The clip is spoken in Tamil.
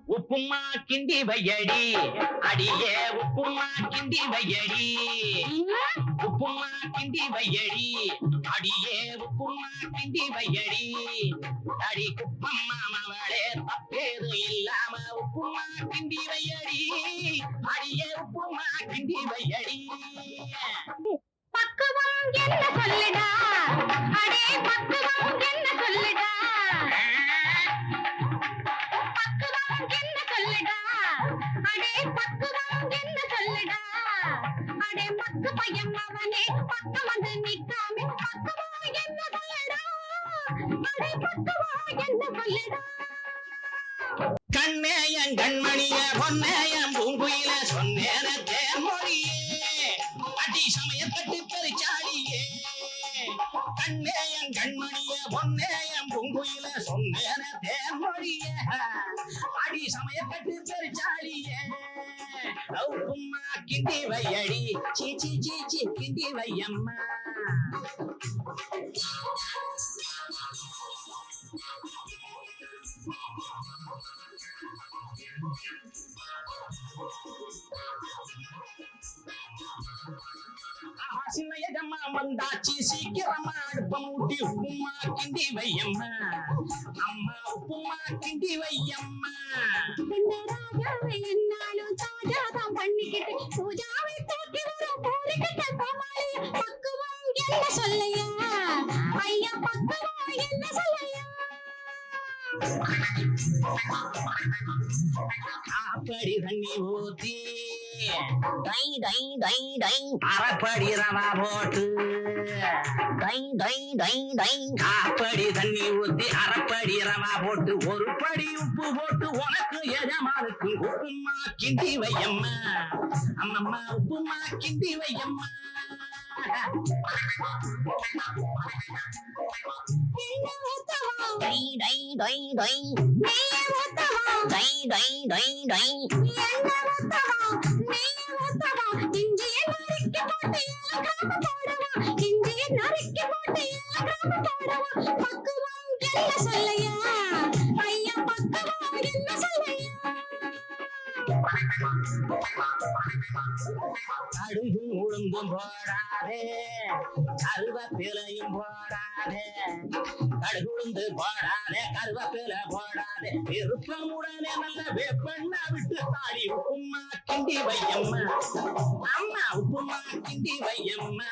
உப்புமா கிண்டி வையடி அடியே உப்புமா கிண்டி வையடி உப்புமா கிண்டி வையடி அடியே உப்புமா கிண்டி வையடி அடி குப்பம்மா மவளே தப்பேது இல்லாம உப்புமா கிண்டி வையடி அடியே உப்புமா கிண்டி வையடி பக்குவம் என்ன சொல்லுடா அடே பக்குவம் என்ன சொல்லுடா பக்குவம் என்ன சொல்லுடா அடே பக்குவம் என்ன சொல்லுடா அடே மக்கு பையன் அவனே பக்கம் வந்து நிக்காம பக்குவம் என்ன சொல்லுடா அடே பக்குவம் என்ன சொல்லுடா கண்ணேயன் கண்மணிய பொன்னேயன் பூங்குயில சொன்னேன தேன்மொழியே அடி சமய கட்டு பெருச்சாடியே கண்ணேயன் கண்மணிய பொன்னேயன் பூங்குயில சொன்னேன தேன்மொழியே அடி சமய கட்டு பெருச்சாடியே உப்புமா கிண்டி வையடி சீச்சி சீச்சி கிண்டி வையம்மா சின்னையம்மா வந்தாச்சு சீக்கிரமா அடுப்ப மூட்டி உப்புமா கிண்டி வையம்மா அம்மா உப்புமா கிண்டி வையம்மா என்னாலும் தாஜாதான் பண்ணிக்கிட்டு பூஜாவை தூக்கி வரும் போலிக்கிட்ட கோமாளி பக்குவம் என்ன சொல்லையா ஐயா பக்குவம் என்ன சொல்லையா ஆப்படி தண்ணி ஊத்தி டை டை டை டை அரைப்படி ரவா போட்டு டை டை டை டை ஆப்படி தண்ணி ஊத்தி அரைப்படி ரவா போட்டு ஒரு படி உப்பு போட்டு உனக்கு எஜமானுக்கு உப்புமா கிண்டி வையம்மா அம்மம்மா உப்புமா கிண்டி வையம்மா டை டை டை டை டை டை டை டை இஞ்சிய நறுக்கி போட்டு பக்குவம் என்ன சொல்லையா ஐயா பக்குவம் என்ன சொல்லையா கடுகும் உளுந்தும் போடாதே கருவேப்பிலையும் போடாதே கடுகுளுந்து போடாதே கருவேப்பிலை போடாதே விருப்பமுடனே நல்ல வேப்பெண்ணா விட்டு தாடி உப்புமா கிண்டி வையம்மா அம்மா உப்புமா கிண்டி வையம்மா